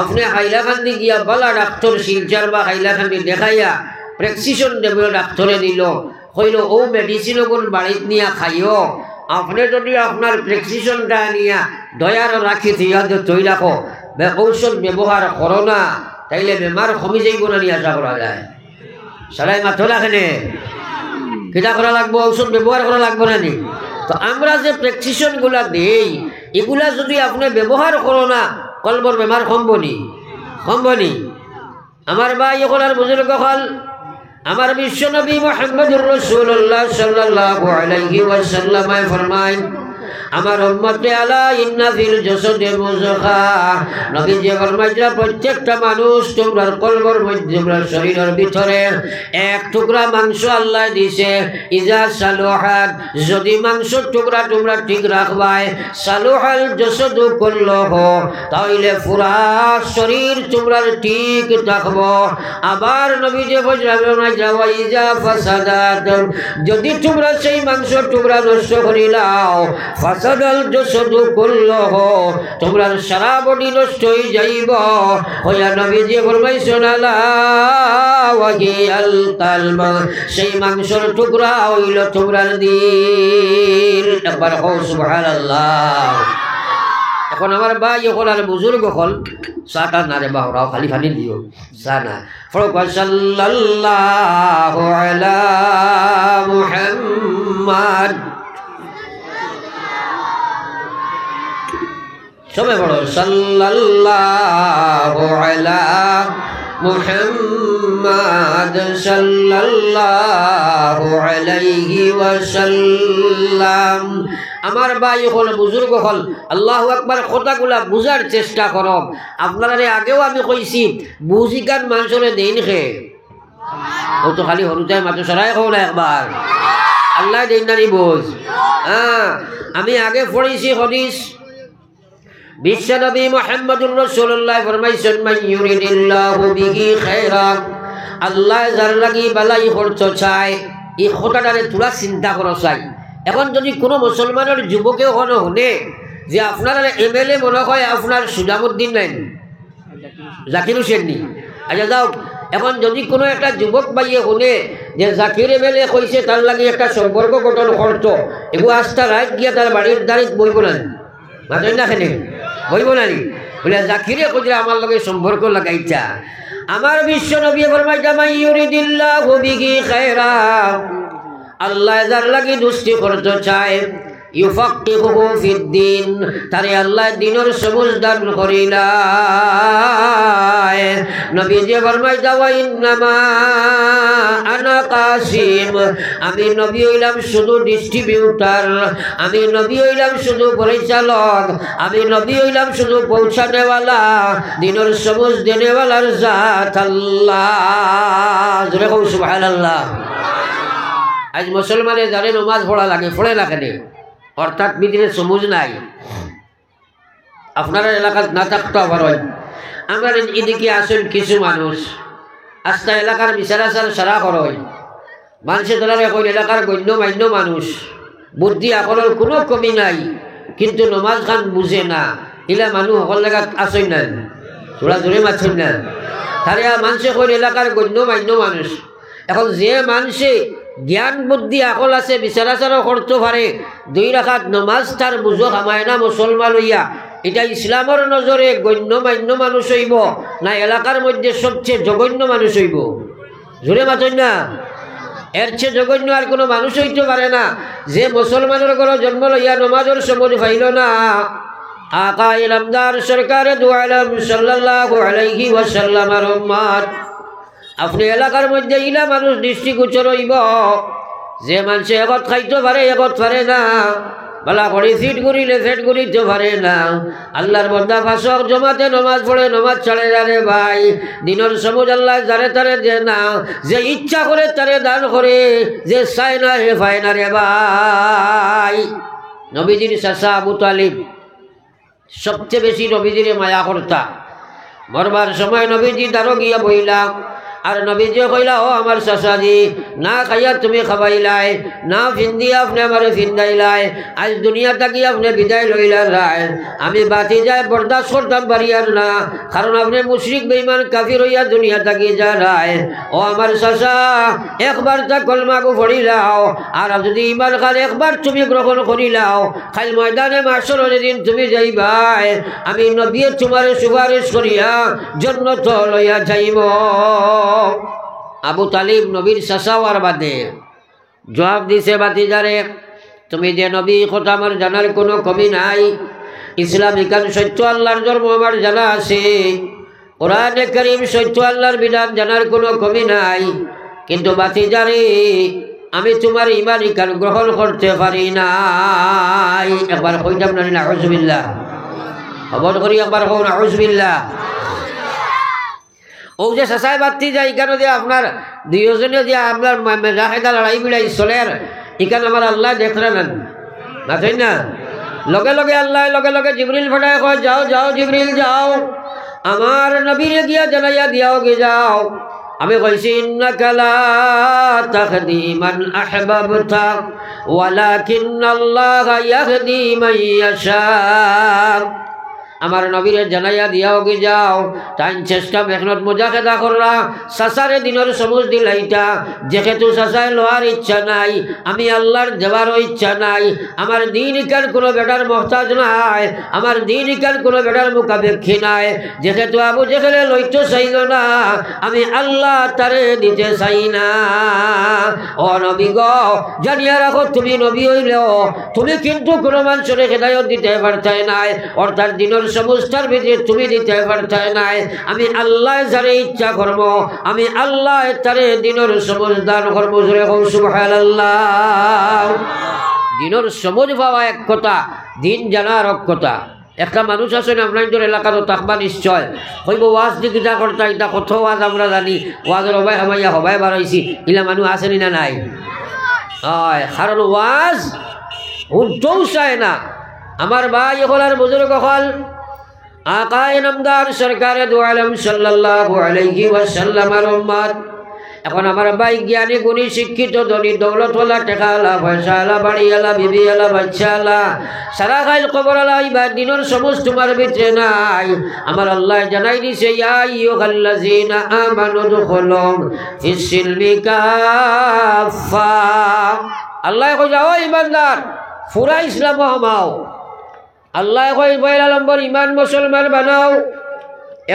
আপনি হাইলাকান্দি গিয়া বালা ডাক্তার শিলচার বা হাইলাকান্দি দেখাইয়া প্রেসক্রিপশন দেবে ডাক্তারে দিল, কইল ও মেডিসিন কোন বাড়িতে নিয়ে খাইও। আপনি যদি আপনার প্রেসক্রিপশনটা নিয়ে দয়ার রাখি তৈ রাখো, ঔষধ ব্যবহার করো না, তাইলে বেমার কমি যাইব না নিয়ে আশা করা যায়। সারাই মাথা রাখেনে কিটা করা লাগবো, ঔষধ ব্যবহার করা লাগবো না নি? তো আমরা যে প্রেসক্রিপশনগুলা দেই এগুলা যদি আপনি ব্যবহার করো না, কলবর বেমার কমবনি কমবনি। আমার ভাই এখন আর বুজুর্গ হল, আমার বিশ্ব নবী মুহাম্মদুর রাসূলুল্লাহ সাল্লাল্লাহু আলাইহি ওয়াসাল্লাম ফরমায় আমার উম্মতে আলা ইন্না ফিল জাসাদি মুযগা, নবী যে ফরমাইরা প্রত্যেকটা মানুষ তোমরা কলবর মধ্যে তোমরা শরীরের ভিতরে এক টুকরা মাংস আল্লাহ দিয়েছে, ইজা সালুহাত, যদি মাংসের টুকরা তোমরা ঠিক রাখবাই, সালুহাল জাসাদু কুল্লুহু, তাইলে পুরা শরীর তোমরা ঠিক থাকবো। আবার নবী যে ফরমাইরা ওয়া ইজা ফাসাদাত, যদি তোমরা সেই মাংসের টুকরা নষ্ট করিলাও, ফাসাদাল জাসাদু কুল্লুহু, তোমরা সারা বডি নষ্ট হয়ে যাইব। হইয়া নবীজি ফরমাইছেন আলা ওয়াহিয়াল কালব, সেই মাংসের টুকরা হইল তোমরা দিল। একবার হো সুবহানাল্লাহ। এখন আমার ভাই হল আর বুজুর্গ হল, চাটা না রে বাহরাও, খালি খালি দিও চা না। ফরক সাল্লাল্লাহু আলা মুহাম্মাদ, সবাই বড় সাল্লাল্লাহু আলা মুহাম্মাদ সাল্লাল্লাহু আলাইহি ওয়াসাল্লাম। আমার ভাই হল বুজুর্গ হল, আল্লাহু আকবার কথাগুলা বুঝার চেষ্টা করো। আপনারা আগেও আমি কইছি বুঝিকান মানুষরে দেই নে, ও তো খালি হরুতায় মাত্র সরাই খাও না একবার, আল্লাহ দেই না নি বোঝ। আমি আগে পড়েছি হদিস, বিশ্বনবী মুহাম্মদুর রাসূলুল্লাহ ফরমাইছেন মান ইউরিদিল্লাহু বিহি খায়রা, আল্লাহ যার লাগি বালাই করতে চায়, এই কথাটারে তোরা চিন্তা করো চাই। এখন যদি কোনো মুসলমানের যুবকে ওখানে শুনে যে আপনার MLA মনে হয় আপনার সুজামুদ্দিন নাই, জাকির হোসেন নি, আচ্ছা যাও, এখন যদি কোনো একটা যুবক বাইয়ে শুনে যে জাকির MLA কইছে তার লাগে একটা সম্পর্ক গঠন করত, এগুলো আস্থা রাত গিয়া তার বাড়ির দাঁড়িয়ে বইব না, মাঝে না খেলে বইব না নি, বলে জাকিরে কইলে আমার লগে সম্পর্ক লাগাইছা। আমার বিশ্ব নবী ফরমাইতা মান ইউরিদিল্লাহু বিহি খায়রা, আল্লাহ যার লাগি দুষ্টি করতে চায় ইউফাক্কিহুহু ফিদ্দিন, তারে আল্লাহ দ্বীনের সবুজ দান করিলায়। নবীজি ফরমাইতা ওয়া ইন্নামা আনা কাসিম, আমি নবী হইলাম শুধু ডিস্ট্রিবিউটার, আমি নবী হইলাম শুধু পরিচালক, আমি নবী হইলাম শুধু পৌঁছানেওয়ালা, দ্বীনের সবুজ দেনেওয়ালার জাত আল্লাহ। জোরে কও সুবহানাল্লাহ। আজ মুসলমানে জানে নমাজ পড়া লাগে, পড়ে না কেন? অর্থাৎ ভিতরে সবুজ নাই। আপনার এলাকাত না থাকতেও পারেন। আমরা এদিকে আসেন কিছু মানুষ আস্তা এলাকার বিচারাচার সারা করেন, মানুষের দলারে কইন এলাকার গণ্য মান্য মানুষ, বুদ্ধি আকলের কোনো কমি নাই, কিন্তু নমাজ খান বুঝে না। এলা মানুষ সকল জায়গাত আসেন না, তোরা জোরে মাছেন না। তারে মানুষে কইন এলাকার গণ্য মান্য মানুষ। এখন যে মানুষে জ্ঞান বুদ্ধি আকল আছে, বিচারাচারও করতে পারে, 2 রাকাত নমাজ তার বুঝো খামায় না মুসলমান হইয়া, এটা ইসলামের নজরে গণ্য মান্য মানুষ হইব না এলাকার মধ্যে সবচেয়ে জঘন্য মানুষ হইব? জোরে মাতন না। এর চেয়ে জঘন্য আর কোনো মানুষ হইতে পারে না যে মুসলমানের ঘরে জন্ম লইয়া নমাজের সময় পাইল না। আকা ইলামদার সরকারে দু আলম সাল্লাল্লাহু আলাইহি ওয়াসাল্লামের উম্মত, আপনি এলাকার মধ্যে ইলা মানুষ দৃষ্টিগোচর হইব যে মানুষে একত খাইতে পারে একত পারে না, বালা করে ফিট করিলে ফেট করিতে পারে না। আল্লাহর বন্দা ফাঁসক জমাতে নমাজ পড়ে নমাজ ছাড়ে জানে ভাই, দিনের সবুজ আল্লাহ যারে তারে দে না, যে ইচ্ছা করে তারে দান করে, যে চায় না হে পায় না রে ভাই। নবীজির চাচা আবু তালিব সবচেয়ে বেশি নবীজির মায়া কর্তা। মরবার সময় নবীজি দ্বারো গিয়া বইলা, আর নবীজি কইলা ও আমার চাচাজি, না খাইয়া তুমি খাবাইলাই, না ফিন্দিয়া আপনি আমার ফিন্দাইলাই, আজ দুনিয়া থাকি আপনি বিদায় লইলা রায়, আমি বাতি যায় বরদাস্ত করতাম পারিয়ার না, কারণ আপনি মুশরিক বেঈমান কাফির হইয়া দুনিয়া থাকি যা রায়। ও আমার চাচা, একবার তা কলমাগো পড়িলাও, আর যদি ইমান খান একবার তুমি গ্রহণ করিলাও, খাল ময়দানে মাসরের দিন তুমি যাইবাই, আমি নবী তোমার সুপারিশ করিয়া জান্নাত লইয়া যাইব। আবু তালিব নবীর চাচাওয়ার বাদে জবাব দিছে, বাতিজারে তুমি যে নবী কথা আমার জানার কোনো কমি নাই, ইসলাম ইকান সত্য আল্লাহর ধর্ম আমার জানা আছে, কোরআনে কারীম সত্য আল্লাহর বিধান জানার কোনো কমি নাই, কিন্তু বাতিজারে আমি তোমার ঈমান ইকান গ্রহণ করতে পারি নাই। একবার কইতাম না নাউযুবিল্লাহ, খবর করি একবার কও নাউযুবিল্লাহ। ও যে চাচাই বাতি যায় এখানে যে আপনার দুইজনে যে আপনার মেজাহেদা লড়াই বিড়াই চলের, এখানে আমার আল্লাহ দেখলে না, তাই না? লগে লগে আল্লাহ লগে লগে জিবরিল ফাটায় কয়, যাও যাও জিবরিল যাও, আমার নবীরে গিয়া জানাইয়া দিয়াও গে যাও। আমি কইছি ইন্নাকা লা তাহদি মান আহবাবতা ওয়ালাকিন্নাল্লাহা ইয়াহদি মান ইয়াশা। আমার নবীরে জানাইয়া দিয়াও গে যাও, তাই চেষ্টা মেহনত মুজাহিদা করলা, চাচারে দিনের সমুজ দিলাইটা, যেহেতু চাচায় লোহার ইচ্ছা নাই, আমি আল্লাহর দেওয়ারও ইচ্ছা নাই, আমার দিন ইকার কোনো বেটার মহতাজ নাই, আমার দিন ইকার কোনো বেটার মুখাপেক্ষী নাই, যেহেতু আবু জেহেলে লইতে চাইল না, আমি আল্লাহ তারে দিতে চাই না। ও নবী গো, জানিয়া রাখো তুমি নবী হইলেও তুমি কিন্তু কোনো মানুষের হেদায়ত দিতে পারতে নাই, অর্থাৎ দিনের সমস্যার ভিতরে তুমি দিতে পারতে নাই। আমি আল্লাহ যারে ইচ্ছা করবো, আমি আল্লাহ তারে দিনের সমজ দান করবো। জোরে কও সুবহানাল্লাহ। দিনের সমজ পাওয়া এক কথা, দিন জানার এক কথা। একটা মানুষ আছে না আপনার এলাকারও থাকবা নিশ্চয়, কইব ওয়াজ দি কিতা করতা, এটা কত ওয়াজ আমরা জানি, ওয়াজের হবাই হামাইয়া হবাই বাড়াইছি, ইলা মানুষ আসেনি না নাই? হয়, কারণ ওয়াজ উল্টোও চায় না। আমার ভাই হল আর বুজুর্গ হল, আকায়ে নামদার সরকারে দু আলম সাল্লাল্লাহু আলাইহি ওয়াসাল্লামের উম্মত, এখন আমার ভাই জ্ঞানী গুণী শিক্ষিত ধনী দৌলতওয়ালা টেকাওয়ালা পয়সাওয়ালা বাড়িওয়ালা বিবিওয়ালা বাচ্চাওয়ালা সারা খাইল কবরওয়ালা ইবা দিনের সমস্ত তোমার ভিতরে নাই। আমার আল্লাহ জানাই দিছে ইয়া আইয়ুহাল্লাযীনা আমানু দুখুলু ফিস-সিলমি কাফা। আল্লাহ কইছে ও ইমানদার পুরা ইসলাম হমাও। আল্লাহ কই পয়লা নম্বর ইমান মুসলমান বানাও।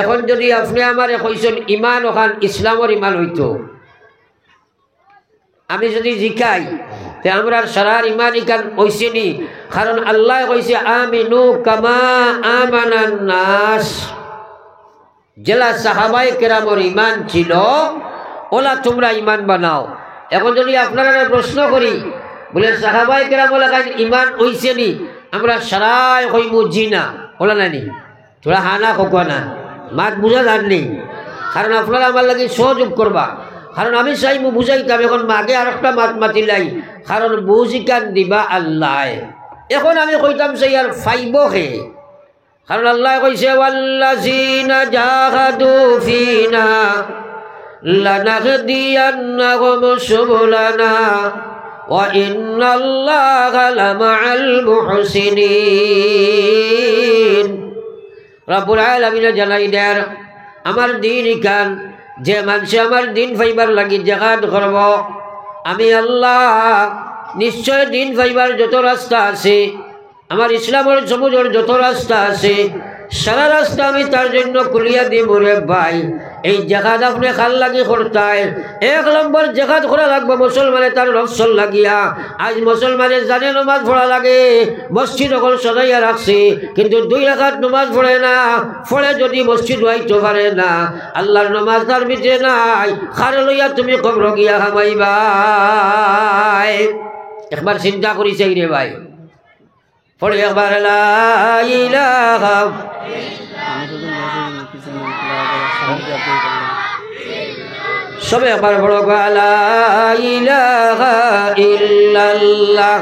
এখন যদি আপনি আমার কইছেন ইমান ওখান ইসলামের ইমান হইতো, আমি যদি জিকাই তে আমরা সারার ইমান ইকান হইছে নি? কারণ আল্লাহ কইছে আমিনু কামা আমানান নাস। জেলা সাহাবায়ে কেরামের ইমান ছিল ওলা তোমরা ইমান বানাও। এখন যদি আপনারা প্রশ্ন করি বলে সাহাবায়ে কেরামের লাগান ইমান হইছে নি, আমরা সারাই কইমু জি না, ওলা নানি তোরা হানা খোকা না মাত বুঝা জাননি। কারণ আপনারা আমার লাগে সহযোগ করবা। কারণ আমি চাইমু বুঝাইতাম, এখন মাকে আর একটা মাত মাতিলাই, কারণ বুঝিকান দিবা আল্লাহ। এখন আমি কইতাম সেই আর ফাইব হে, কারণ আল্লাহ কইছে ওয়াল্লাযীনা জাহাদু ফিনা লানাহদিয়ান্নাহুম সুবুলানা ওয়া ইন্নাল্লাহা লামাআল মুহসিনিন। রব্বুল আলামিন জানাই দেন আমার দিন ইকান যে মানুষ আমার দিন ফাইবার লাগি জাহাদ করব, আমি আল্লাহ নিশ্চয় দিন ফাইবার যত রাস্তা আছে, আমার ইসলামের সমাজের যত রাস্তা আছে, সারা রাস্তা আমি তার জন্য খুলিয়া দিব রে ভাই। এই জাহাদ আপনি খাল লাগি করতায়। এক নম্বর জাহাদ করা লাগবে মুসলমানে তার রসল লাগিয়া। আজ মুসলমানের জানে নমাজ পড়া লাগে, মসজিদ সকল সজাইয়া রাখছে, কিন্তু 2 রাকাত নমাজ পড়ে না। পড়ে যদি মসজিদ হইতে পারে না, আল্লাহর নমাজ তার ভিতরে নাই, খারে লইয়া তুমি কবর গিয়া হামাইবা। একবার চিন্তা করিছে রে ভাই, পড়ে একবার লা ইলাহা সবে একবার বড় লা ইলাহা ইল্লাল্লাহ।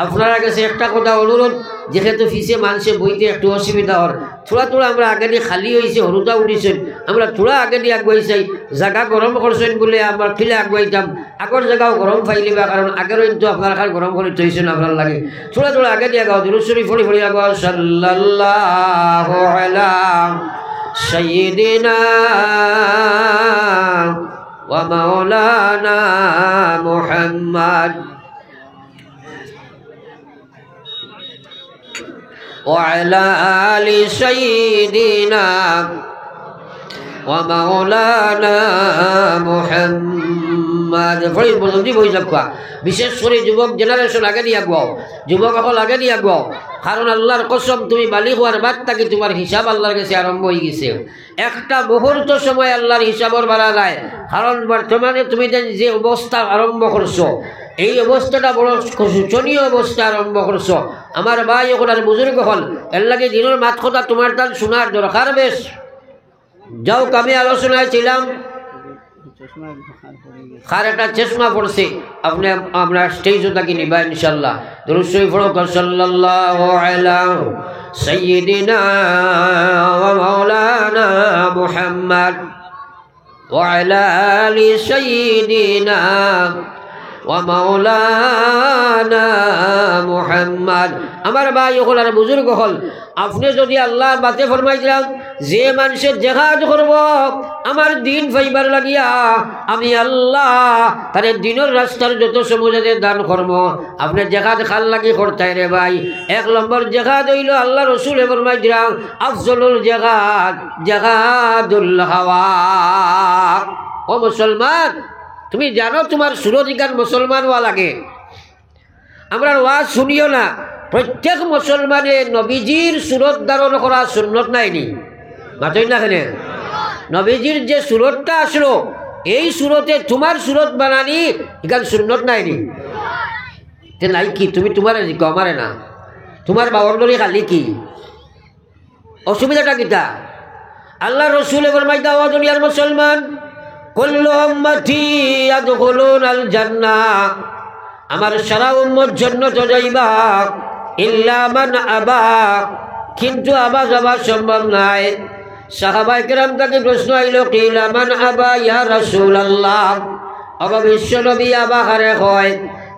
আপনার কাছে একটা কথা অনুরোধ, যেহেতু ফিসে মানুষে বইতে একটু অসুবিধা হর, থোড়া থোড়া আমরা আগে দিয়ে খালি হয়েছে, হরুদা উঠিছেন, আমরা থোড়া আগে দিয়ে আগুয়াই চাই। জায়গা গরম করছেন বলে আমরা ফিলে আগুয়াইতাম, আগর জায়গাও গরম ফাইলিবা, কারণ আগের কিন্তু আপনার খাল গরম করে তৈছেন আপনার লাগে। থোড়া থোড়া আগে দিয়ে গাও দুরূদ শরীফ পড়ি পড়ি আগো সাল্লাল্লাহু আলা সাইয়্যিদিনা ওয়া মাওলানা মুহাম্মদ وعلى آل سيدنا ومولانا محمد। ফরিদ বলদি বই যাবা, বিশেষ করে যুবক জেনারেশন আগে দিয়া গাও, যুবক সকল আগে দিয়া গাও। কারণ আল্লাহর কসম তুমি বালিগ হওয়ার বাদ থাকি তোমার হিসাব আল্লাহর কাছে আরম্ভ হয়ে গেছে। একটা মুহূর্ত সময় আল্লাহর হিসাবর বাড়া যায়। কারণ বর্তমানে তুমি যে অবস্থা আরম্ভ করছো, এই অবস্থাটা বড় শোচনীয় অবস্থা আরম্ভ করছো। আমার ভাই এখন আর বুজুর্গ হল, এর লাগে দিনের মাত কথা তোমার তার শোনার দরকার বেশ। যাও আমি আলোচনায় ছিলাম, কার একটা চশমা পড়ছে, আপনি আমরা স্টেজও থাকি নিবা ইনশাল্লাহ। দুরূদ শরীফ পড়ো সাল্লাল্লাহু আলা সাইয়্যিদিনা ওয়া মাওলানা মুহাম্মদ ওয়া আলা আলি সাইয়্যিদিনা ওয়া মাওলানা মুহাম্মদ। আমার ভাই হল আর বুজুর্গ হল, আপনি যদি আল্লাহর বাতে ফরমাইছিলাম যে মানুষের জেহাদ করব আমার দিন ফাইবার লাগিয়া, আমি আল্লাহ তার দিনের রাস্তার যত সমুদ্রে দান করব। আপনি জেহাদ খাল লাগি করতাই রে ভাই। 1 নম্বর জেহাদ হইল আল্লাহ রসুল ফরমাইছিলাম আফজলুল জেহাদ জেহাদুল হাওয়া। ও মুসলমান, তুমি জানো তোমার সুরধিকার মুসলমান হওয়া লাগে। আমরা ওয়াজ শুনিও না, প্রত্যেক মুসলমানের নবীজির সুরত ধারণ করা সুন্নত নাইনি, মাতই না কেন? নবীজির যে সুরতটা আসলো, এই সুরতে তোমার সুরত বানানি এখান সুন্নত নাইনি। নাই কি তুমি তোমার আমারে না, তোমার বাবরদরি খালি কি অসুবিধাটা কিতা? আল্লাহ রসুল ফরমাইতা ও দুনিয়ার মুসলমান, কুল্লু উম্মতি ইয়াদখুলুনাল জান্নাহ, আমার সারা উম্মত জান্নাতে যাইবা, ইল্লা মান আবা, কিন্তু আবা যাবা সম্ভব নাই। সাহাবায়ে কেরাম থেকে প্রশ্ন আইল, কিলা মান আবা ইয়া রাসূলুল্লাহ, অবশ্য নবী আবাহারে হয়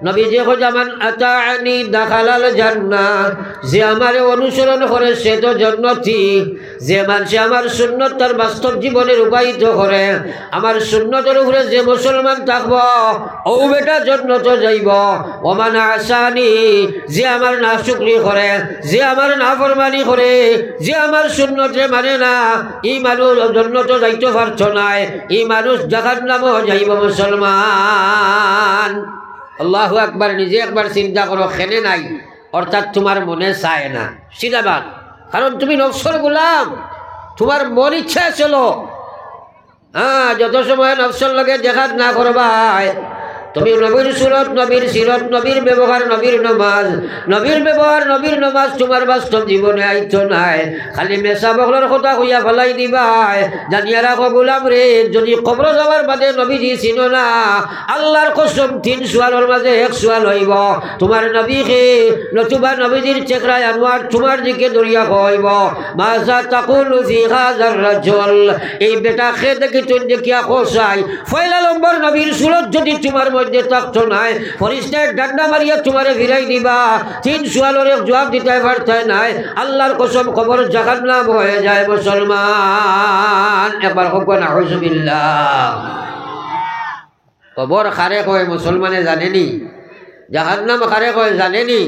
নবী যে জামান আতাআনি দাখালাল জান্নাহ, যে আমারে অনুসরণ করে সে তো জান্নাতি। যে মানুষ আমার সুন্নত তার বাস্তব জীবনে রূপায়িত করে, আমার সুন্নতের উপরে যে মুসলমান থাকব ও বেটা জান্নাত যাইব। ওমান আসানি, যে আমার নাশুকরি করে, যে আমার নাফরমানি করে, যে আমার সুন্নতে মানে না, এই মানুষ জান্নাত যাইতে পারছ না, এই মানুষ জাহান্নামে যাইব মুসলমান। আল্লাহু আকবার। নিজে একবার চিন্তা করো, খেনে নাই অর্থাৎ তোমার মনে চায় না, সিধাবাদ। কারণ তুমি নফসর গোলাম, তোমার মন ইচ্ছা চলো। যত সময় নফসর লগে দেখাত না করবাই, তুমি নবীর সুরত, নবীর সিরত, নবীর ব্যবহার, নবীর নমাজ, নবীর ব্যবহার, নবীর নমাজ তোমার বাস্তব জীবনে আইতো নাই। খালি মেসা বগলার কথা হইয়া ফেলাই দিবাই। জানিয়া রাখো গোলাম রে, যদি কবর যাওয়ার বাদে নবীজি চিনো না, আল্লাহর কসম 3 সোয়ালের মাঝে 1 সোয়াল হইব, তোমার নবীকে নতুবা নবীজির চেকরায় আনোয়ার তোমার দিকে দরিয়া হইব। মাযা তাকুলু ফি হাযার রাজুল, এই বেটা খে দেখি তুই দেখিয়া কোসাই ফয়লা নম্বর নবীর সুরত যদি তোমার মধ্যে থাকতো নাই, ফরিস্তায় ডান্ডা মারিয়া তোমারে ফিরাই দিবা। 3 সোয়ালের জবাব দিতে পারতে নাই, আল্লাহর কসম খবর জাহান্নাম হয়ে যায় মুসলমান। একবার হোক না হুজুবিল্লাহ। কবর খারে কয় মুসলমানে জানেনি, জাহান্নাম খারে কয় জানেনি।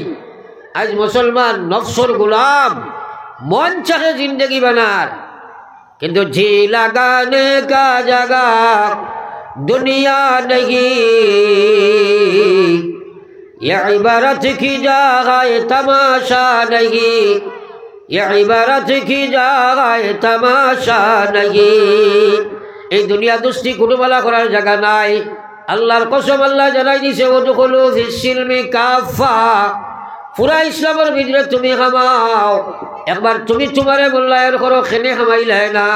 আজ মুসলমান নফসর গুলাম, মন চাহে জিন্দগি বানার, কিন্তু জি লাগানে কা জাগা दुनिया नहीं, ये इबारत की जगह तमाशा नहीं, ये इबारत की जगह तमाशा नहीं। এই দুনিয়া দুষ্টি কুটুমালা করার জায়গা নাই। আল্লাহর কসম আল্লাহ জানাই দিছে, ওদুখুলু ফিস সিলমি কাফা, পুরা ইসলামের ভিতরে তুমি খামাও। একবার তুমি তোমারে মূল্যায়ন করো, খেনে খামাইলাই না।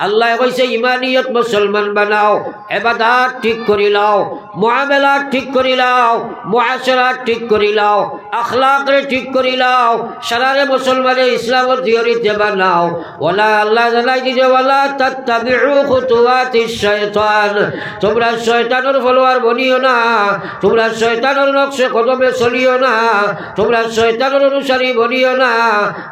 আল্লাহ কইছে ইমানিয়ত মুসলমান বানাও, ইবাদত ঠিক করি লাও, মুআমালাত ঠিক করি লাও, মুআশারাত ঠিক করি লাও, আখলাকরে ঠিক করি লাও, সারারে মুসলমানে ইসলামের থিওরিতে বানাও। ওয়ালা আল্লাহ জানাই দিছে, ওয়ালা তাত্তাবিউ খুতুওয়াতিশ শাইতান, তোমরা শয়তানের ফলোয়ার বনিও না, তোমরা শয়তানের নকশে কদমে চলিও না, তোমরা শয়তানের অনুসারী বনিও না।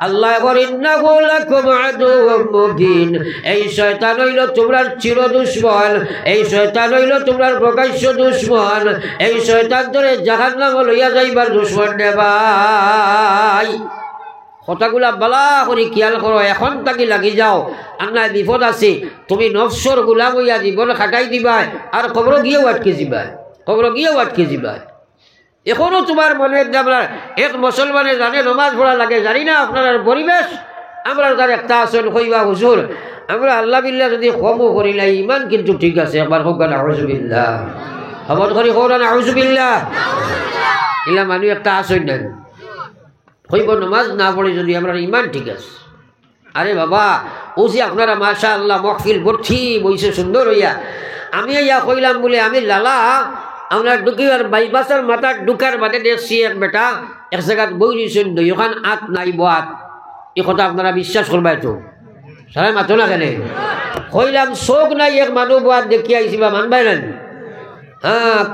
আল্লাহ ইন্নাহু লাকুম আদুউম মুবিন, এই শয়তান হইল তোমরার চির দুশমন, এই শয়তান হইল তোমরার প্রকাশ্য দুশমন, এই শয়তান ধরে জাহান্নামে লইয়া যাইবার দুশমন রে ভাই। কথাগুলা বালা করে খেয়াল করো, এখন তাকে লাগি যাও, আন্নায় বিপদ আছে। তুমি নফসর গোলাম হইয়া জীবন খাটাই দিবা, আর কবর গিয়েও আটকে যাবা, কবর গিয়েও আটকে যাবা। এখনো তোমার মনে এক মুসলমানে জানে নমাজ পড়া লাগে, জানি না আপনার পরিবেশ। আমরা তার একটা আসন কইবা, হুজুর আমরা আল্লাহ বিল্লাহ যদি কমও করিলাই ইমান কিন্তু ঠিক আছে। একবার হোক না আউযুবিল্লাহ, খবর করি হোক না আউযুবিল্লাহ। ইলা মানুষ একটা আসন নেন কইব নমাজ না পড়ে যদি আমরা ইমান ঠিক আছে। আরে বাবা, ও যে আপনারা মাশাআল্লাহ মহফিল ভর্তি বইছে সুন্দর হইয়া, আমি ইয়া কইলাম বলে আমি লালা আপনার ঢুকিবার বাইপাসের মাথা ঢুকার বাদে দেখছি এক বেটা এক জায়গাত বই দিয়েছেন, দুইখান আত নাই বাত। এই কথা আপনারা বিশ্বাস করবাই তো? সারা মাথো না কেন? কইলাম চোখ নাই এক মানুষ বাত দেখি আইছি বা মানবাই নেন।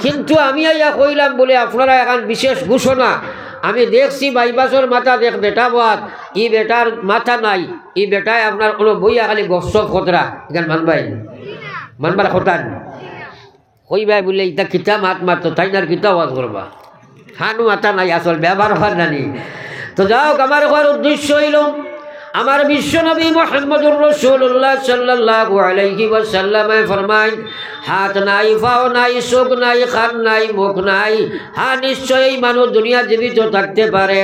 কিন্তু আমি ইয়া কইলাম বলে আপনারা এখন বিশেষ ঘোষণা, আমি দেখছি বাইপাসের মাথা দেখ বেটা বাত, ই বেটার মাথা নাই, ই বেটায় আপনার কোনো বইয়া খালি গপসপ খতরা, এখানে মানবাই মানবার খতান কইবাই বলে ইটা কিতা মাত মারতো তাই না, কিতা ওয়াজ করবা, খানু মাথা নাই, আসল ব্যবহার হওয়ার নানি। তো যাও, আমার হওয়ার উদ্দেশ্য হইল আমার বিশ্বনবী মুহাম্মদুর রাসূলুল্লাহ সাল্লাল্লাহু আলাইহি ওয়াসাল্লামে ফরমায়, হাত নাই, পাও নাই, চোখ নাই, কান নাই, মুখ নাই। নিশ্চয়ই মানুষ দুনিয়া জীবিত থাকতে পারে,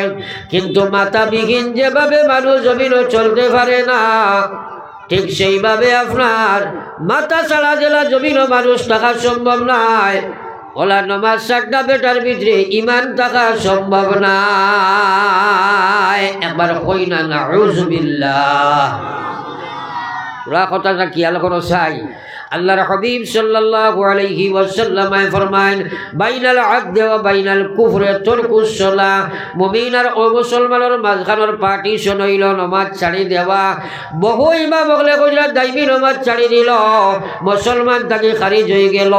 কিন্তু মাথাবিহীন যেভাবে মানুষ জমিনও চলতে পারে না, ঠিক সেইভাবে আপনার মাথা ছাড়া জেলা জমিনও মানুষ থাকা সম্ভব নয়। ওলা নমাজ 4টা বেটার ভিতরে ইমান থাকা সম্ভব নয়। একবার কই না নাউযুবিল্লাহ। ওরা কথাটা খেয়াল করো চাই। আল্লাহর হাবিব সাল্লাল্লাহু আলাইহি ওয়াসাল্লাম ফরমায়েন বাইনাল আবদি ওয়া বাইনাল কুফরি তারকুস সালাহ, মুমিন আর মুসলমানের মাঝখানের পার্টিশন হইল নামাজ ছাড়ি দেওয়া। বহু ইমাম বলে কইরা দাইমি নামাজ ছাড়ি দিল, মুসলমান তাকে খারিজ হয়ে গেল।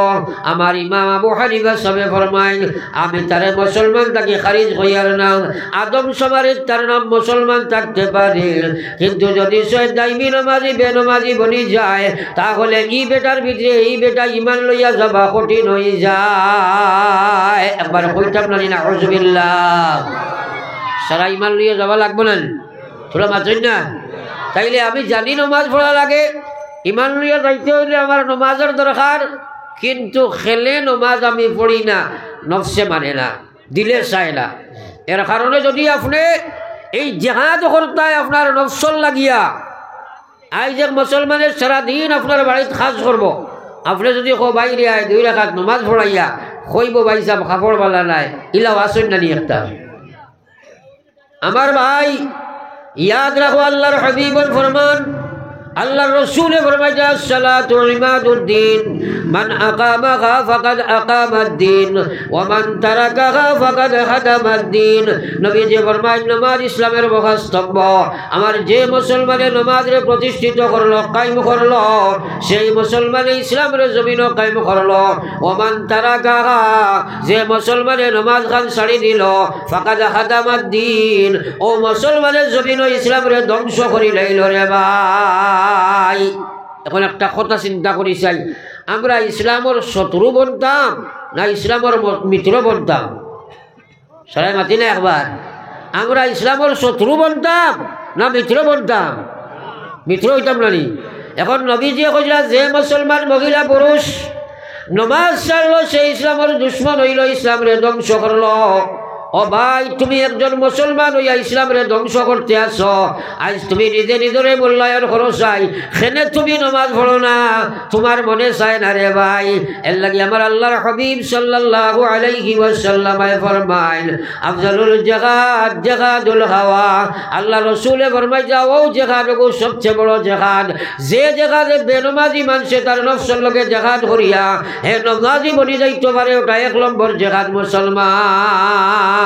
আমার ইমাম আবু হানিফা সাহেব ফরমায়েন আমি তারে মুসলমান তাকে খারিজ হইয়ার না, আদম সমারির তার নাম মুসলমান থাকতে পারে, কিন্তু যদি সে দাইমি নামাজি বেনামাজি বনি যায় তাহলে ই বেটার ভিতরে এই বেটা ইমান লইয়া যাবা কঠিন হয়ে যায়। একবার কইতাম না নাউযুবিল্লাহ, সারা ইমান লইয়া যাবা লাগবো না, তোরা মাতই না। তাইলে আমি জানি নমাজ পড়া লাগে, ইমান লইয়া যাইতে হইলে আমার নমাজের দরকার, কিন্তু খেলে নমাজ আমি পড়ি না, নফসে মানে না, দিলে চায় না। এর কারণে যদি আপনি এই জেহাদ করতায় আপনার নফসল লাগিয়া, আই যে মুসলমানের সারাদিন আপনার বাড়িতে খাস করব, আপনি যদি বাইরে আয় 2 রাকাত নমাজ পড়াইয়া কইব ভাই সাহেব কাপড় বালা নাই, ইলা আসন না নি একটা। আমার ভাই ইয়াদ রাখো, আল্লাহর হাবিবুল ফরমান, আল্লাহর রাসূলে ফরমাইছে আসসালাতু ইমাদুদ্দিন, মান আকামাহা ফাকাদ আকামাদ্দিন ওয়া মান তারাকাহা ফাকাদ হাদামাদ্দিন। নবীজি ফরমায় নামাজ ইসলামের মহাস্তম্ভ। আমার যে মুসলমানে নামাজরে প্রতিষ্ঠিত করলো, কায়েম করলো, সেই মুসলমানে ইসলামের জমিন কায়েম করলো। ওয়া মান তারাকাহা, যে মুসলমানে নামাজ খান ছাড়ি দিল, ফাকাদ হাদামাদ্দিন, ও মুসলমানের জমিন ইসলামের ধ্বংস করি লাইল রে ভাই। এখন একটা কথা চিন্তা করি চাই, আমরা ইসলামের শত্রু বনতাম না ইসলামের মিত্র বনতাম? সবাই মাতি না একবার, আমরা ইসলামের শত্রু বনতাম না মিত্র বনতাম? মিত্র হইতাম না নি? এখন নবীজিয়ে কইলা যে মুসলমান মহিলা পুরুষ নমাজ ছাড়লো সে ইসলামের দুশ্মন হইল, ইসলামরে ধ্বংস করলো। ও ভাই, তুমি একজন মুসলমান হইয়া ইসলামরে ধ্বংস করতে আসো, আজ তুমি নিজে নিজরে মূল্যায়ন করো চাই, সেনে তুমি নমাজ পড়ো না, তোমার মনে চায় না রে ভাই। এর লাগি আমার আল্লাহর হাবিব সাল্লাল্লাহু আলাইহি ওয়াসাল্লাম ফরমাইন আফজালুল জিহাদ জিহাদুল হাওয়া। আল্লাহ রাসূলে ফরমাই যাও জিহাদ সবচেয়ে বড় জিহাদ, যে জিহাদে বেনমাজি মানুষে তার নফসের লগে জিহাদ করিয়া হে নমাজি বনি যাইতে পারে, ওটা 1 নম্বর জিহাদ মুসলমান।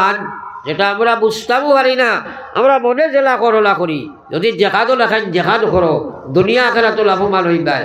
যেটা আমরা বুঝতামও পারি না, আমরা মনে জেলা করলা করি। যদি জেহাদও লেখান জেহাদ করো, দুনিয়া আখিরাতে লাভবান হইবা।